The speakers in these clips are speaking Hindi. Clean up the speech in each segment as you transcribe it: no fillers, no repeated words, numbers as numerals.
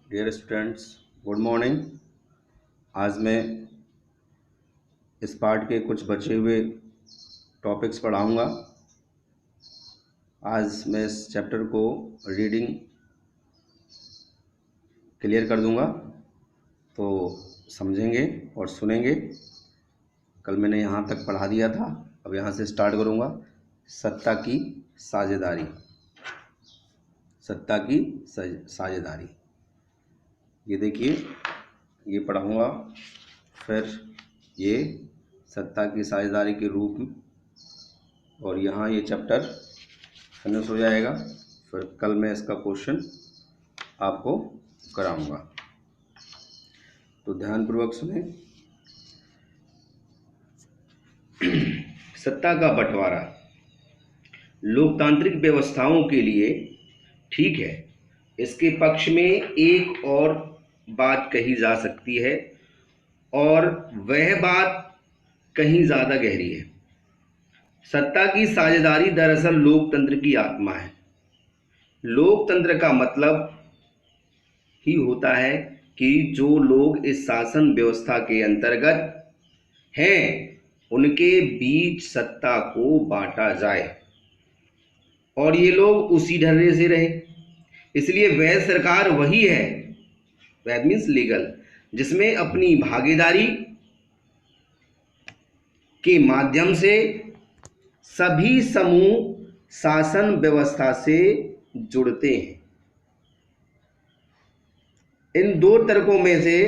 Dear students, good morning. आज मैं इस पार्ट के कुछ बचे हुए टॉपिक्स पढ़ाऊंगा। आज मैं इस चैप्टर को रीडिंग क्लियर कर दूंगा, तो समझेंगे और सुनेंगे। कल मैंने यहाँ तक पढ़ा दिया था, अब यहाँ से स्टार्ट करूँगा। सत्ता की साझेदारी। सत्ता की साझेदारी, ये देखिए, ये पढ़ाऊँगा। फिर ये सत्ता की साझेदारी के रूप में, और यहाँ ये चैप्टर फिनिश हो जाएगा। फिर कल मैं इसका क्वेश्चन आपको कराऊंगा, तो ध्यानपूर्वक सुने। सत्ता का बंटवारा लोकतांत्रिक व्यवस्थाओं के लिए ठीक है। इसके पक्ष में एक और बात कही जा सकती है, और वह बात कहीं ज़्यादा गहरी है। सत्ता की साझेदारी दरअसल लोकतंत्र की आत्मा है। लोकतंत्र का मतलब ही होता है कि जो लोग इस शासन व्यवस्था के अंतर्गत हैं उनके बीच सत्ता को बांटा जाए, और ये लोग उसी ढर्रे से रहें। इसलिए वह सरकार वही है, दैट मीन्स लीगल, जिसमें अपनी भागीदारी के माध्यम से सभी समूह शासन व्यवस्था से जुड़ते हैं। इन दो तर्कों में से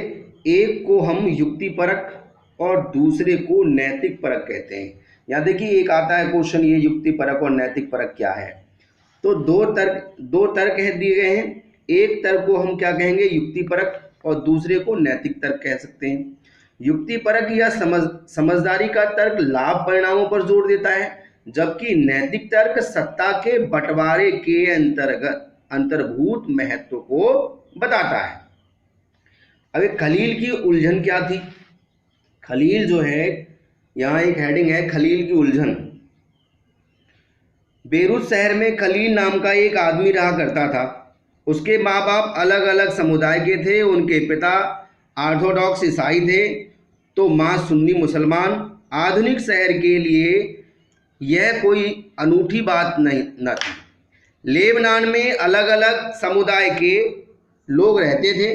एक को हम युक्तिपरक और दूसरे को नैतिक परक कहते हैं। यहाँ देखिए, एक आता है क्वेश्चन, ये युक्तिपरक और नैतिक परक क्या है। तो दो तर्क दिए गए हैं। एक तर्क को हम क्या कहेंगे, युक्तिपरक, और दूसरे को नैतिक तर्क कह सकते हैं। युक्तिपरक या समझदारी का तर्क लाभ परिणामों पर जोर देता है, जबकि नैतिक तर्क सत्ता के बंटवारे के अंतर्भूत महत्व को बताता है। अब एक खलील की उलझन क्या थी। खलील जो है, यहाँ एक हेडिंग है, खलील की उलझन। बेरूत शहर में खलील नाम का एक आदमी रहा करता था। उसके माँ बाप अलग अलग समुदाय के थे। उनके पिता ऑर्थोडॉक्स ईसाई थे तो माँ सुन्नी मुसलमान। आधुनिक शहर के लिए यह कोई अनूठी बात न थी। लेबनान में अलग अलग समुदाय के लोग रहते थे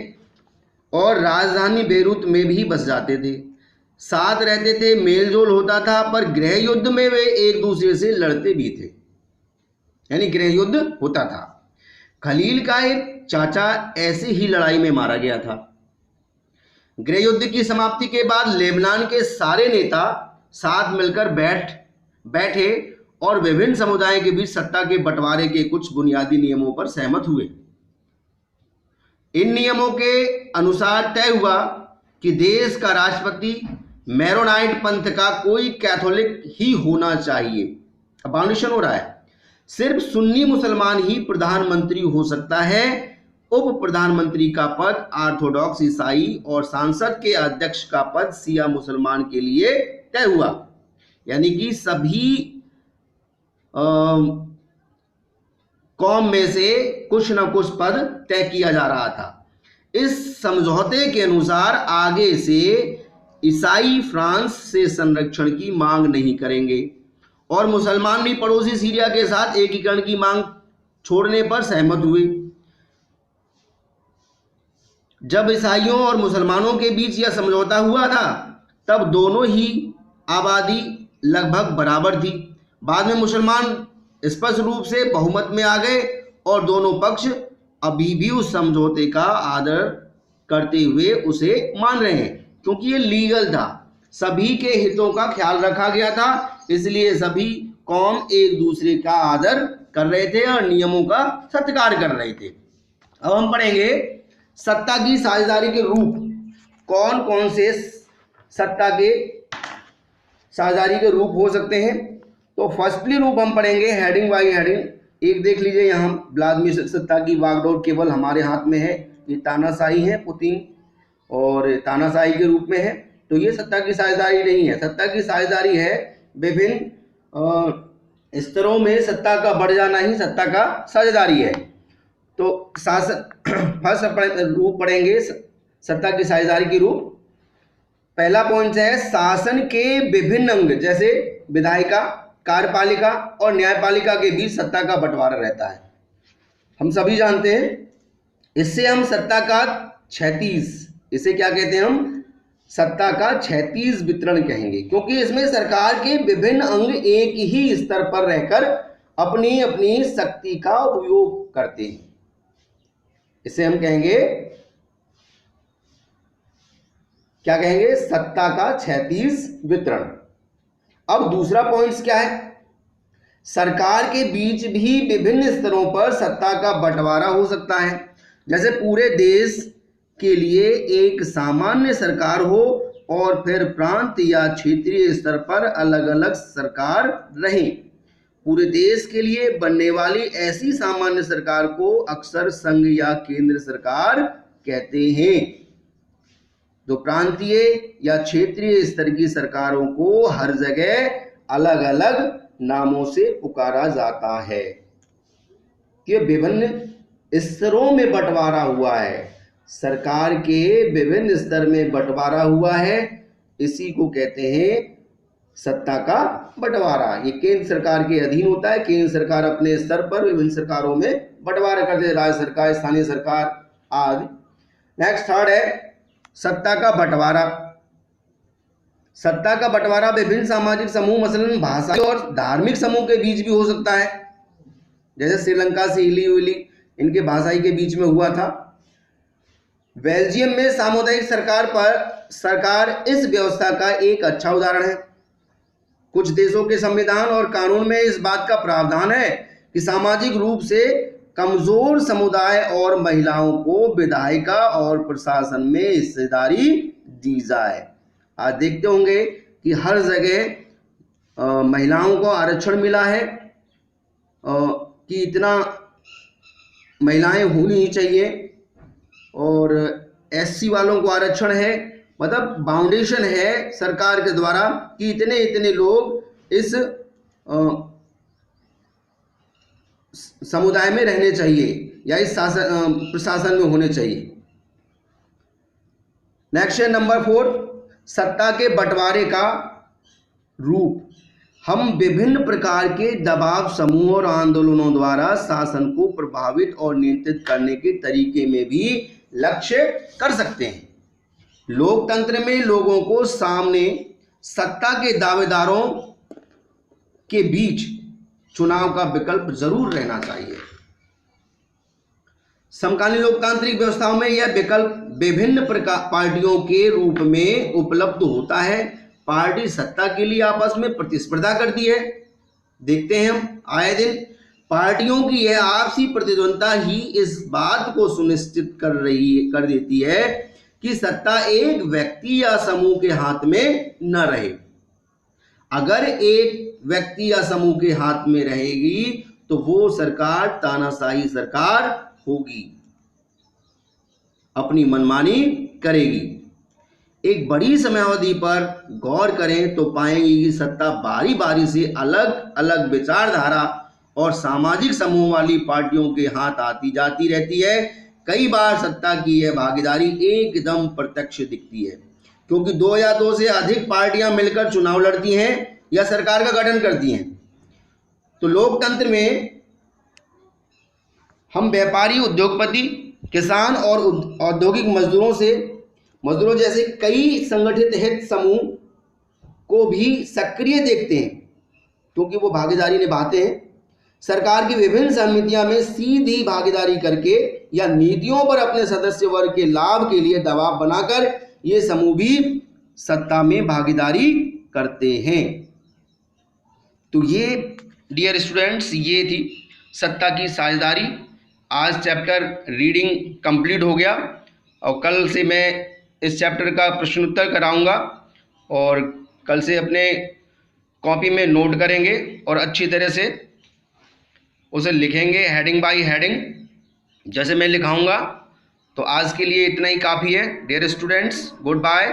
और राजधानी बेरूत में भी बस जाते थे। साथ रहते थे, मेलजोल होता था, पर गृह युद्ध में वे एक दूसरे से लड़ते भी थे, यानी गृह युद्ध होता था। खलील का एक चाचा ऐसे ही लड़ाई में मारा गया था। गृह युद्ध की समाप्ति के बाद लेबनान के सारे नेता साथ मिलकर बैठे और विभिन्न समुदायों के बीच सत्ता के बंटवारे के कुछ बुनियादी नियमों पर सहमत हुए। इन नियमों के अनुसार तय हुआ कि देश का राष्ट्रपति मैरोनाइट पंथ का कोई कैथोलिक ही होना चाहिए। अबॉलिशन हो रहा है। सिर्फ सुन्नी मुसलमान ही प्रधानमंत्री हो सकता है। उप प्रधानमंत्री का पद ऑर्थोडॉक्स ईसाई और सांसद के अध्यक्ष का पद शिया मुसलमान के लिए तय हुआ, यानी कि सभी कौम में से कुछ न कुछ पद तय किया जा रहा था। इस समझौते के अनुसार आगे से ईसाई फ्रांस से संरक्षण की मांग नहीं करेंगे और मुसलमान भी पड़ोसी सीरिया के साथ एकीकरण की मांग छोड़ने पर सहमत हुए। जब ईसाइयों और मुसलमानों के बीच यह समझौता हुआ था तब दोनों ही आबादी लगभग बराबर थी। बाद में मुसलमान स्पष्ट रूप से बहुमत में आ गए और दोनों पक्ष अभी भी उस समझौते का आदर करते हुए उसे मान रहे हैं, क्योंकि ये लीगल था, सभी के हितों का ख्याल रखा गया था। इसलिए सभी कौम एक दूसरे का आदर कर रहे थे और नियमों का सत्कार कर रहे थे। अब हम पढ़ेंगे सत्ता की साझेदारी के रूप। कौन कौन से सत्ता के साझेदारी के रूप हो सकते हैं। तो फर्स्टली रूप हम पढ़ेंगे हेडिंग बाई हेडिंग। एक देख लीजिए, यहाँ व्लादिमीर सत्ता की वागडोर केवल हमारे हाथ में है। ये तानाशाही है, पुतिन और तानाशाही के रूप में है। तो ये सत्ता की साझेदारी नहीं है। सत्ता की साझेदारी है विभिन्न स्तरों में सत्ता का बढ़ जाना ही सत्ता का साझेदारी है। तो शासन फर्स्ट रूप पढ़ेंगे सत्ता की साझेदारी की रूप। पहला पॉइंट है शासन के विभिन्न अंग जैसे विधायिका, कार्यपालिका और न्यायपालिका के बीच सत्ता का बंटवारा रहता है। हम सभी जानते हैं, इससे हम सत्ता का क्षैतिज, इसे क्या कहते हैं हम, सत्ता का क्षैतिज वितरण कहेंगे, क्योंकि इसमें सरकार के विभिन्न अंग एक ही स्तर पर रहकर अपनी अपनी शक्ति का उपयोग करते हैं। इसे हम कहेंगे, क्या कहेंगे, सत्ता का क्षैतिज वितरण। अब दूसरा पॉइंट क्या है, सरकार के बीच भी विभिन्न स्तरों पर सत्ता का बंटवारा हो सकता है। जैसे पूरे देश के लिए एक सामान्य सरकार हो और फिर प्रांत या क्षेत्रीय स्तर पर अलग अलग सरकार रहे। पूरे देश के लिए बनने वाली ऐसी सामान्य सरकार को अक्सर संघ या केंद्र सरकार कहते हैं। जो प्रांतीय या क्षेत्रीय स्तर की सरकारों को हर जगह अलग अलग नामों से पुकारा जाता है। कि विभिन्न स्तरों में बंटवारा हुआ है, सरकार के विभिन्न स्तर में बंटवारा हुआ है, इसी को कहते हैं सत्ता का बंटवारा। ये केंद्र सरकार के अधीन होता है। केंद्र सरकार अपने स्तर पर विभिन्न सरकारों में बंटवारा करते हैं, राज्य सरकार, स्थानीय सरकार आदि। नेक्स्ट थर्ड है सत्ता का बंटवारा। सत्ता का बंटवारा विभिन्न सामाजिक समूह, मसलन भाषाई और धार्मिक समूह के बीच भी हो सकता है। जैसे श्रीलंका से हिली हुई इनके भाषाई के बीच में हुआ था। बेल्जियम में सामुदायिक सरकार इस व्यवस्था का एक अच्छा उदाहरण है। कुछ देशों के संविधान और कानून में इस बात का प्रावधान है कि सामाजिक रूप से कमजोर समुदाय और महिलाओं को विधायिका और प्रशासन में हिस्सेदारी दी जाए। आज देखते होंगे कि हर जगह महिलाओं को आरक्षण मिला है कि इतना महिलाएं होनी ही चाहिए, और एससी वालों को आरक्षण है, मतलब बाउंडेशन है सरकार के द्वारा कि इतने इतने लोग इस समुदाय में रहने चाहिए या इस प्रशासन में होने चाहिए। नेक्स्ट है नंबर 4, सत्ता के बंटवारे का रूप। हम विभिन्न प्रकार के दबाव समूह और आंदोलनों द्वारा शासन को प्रभावित और नियंत्रित करने के तरीके में भी लक्ष्य कर सकते हैं। लोकतंत्र में लोगों को सामने सत्ता के दावेदारों के बीच चुनाव का विकल्प जरूर रहना चाहिए। समकालीन लोकतांत्रिक व्यवस्थाओं में यह विकल्प विभिन्न प्रकार पार्टियों के रूप में उपलब्ध होता है। पार्टी सत्ता के लिए आपस में प्रतिस्पर्धा करती है। देखते हैं हम आए दिन पार्टियों की यह आपसी प्रतिद्वंद्विता ही इस बात को सुनिश्चित कर देती है कि सत्ता एक व्यक्ति या समूह के हाथ में न रहे। अगर एक व्यक्ति या समूह के हाथ में रहेगी तो वो सरकार तानाशाही सरकार होगी, अपनी मनमानी करेगी। एक बड़ी समयावधि पर गौर करें तो पाएंगे कि सत्ता बारी बारी से अलग अलग विचारधारा और सामाजिक समूह वाली पार्टियों के हाथ आती जाती रहती है। कई बार सत्ता की यह भागीदारी एकदम प्रत्यक्ष दिखती है, क्योंकि 2 या 2 से अधिक पार्टियां मिलकर चुनाव लड़ती हैं या सरकार का गठन करती हैं। तो लोकतंत्र में हम व्यापारी, उद्योगपति, किसान और औद्योगिक मजदूरों जैसे कई संगठित हित समूह को भी सक्रिय देखते हैं, क्योंकि वो भागीदारी निभाते हैं। सरकार की विभिन्न समितियां में सीधी भागीदारी करके या नीतियों पर अपने सदस्य वर्ग के लाभ के लिए दबाव बनाकर ये समूह भी सत्ता में भागीदारी करते हैं। तो ये डियर स्टूडेंट्स, ये थी सत्ता की साझेदारी। आज चैप्टर रीडिंग कंप्लीट हो गया और कल से मैं इस चैप्टर का प्रश्न उत्तर कराऊंगा और कल से अपने कॉपी में नोट करेंगे और अच्छी तरह से उसे लिखेंगे हेडिंग बाय हेडिंग जैसे मैं लिखाऊंगा। तो आज के लिए इतना ही काफ़ी है डियर स्टूडेंट्स। Good bye.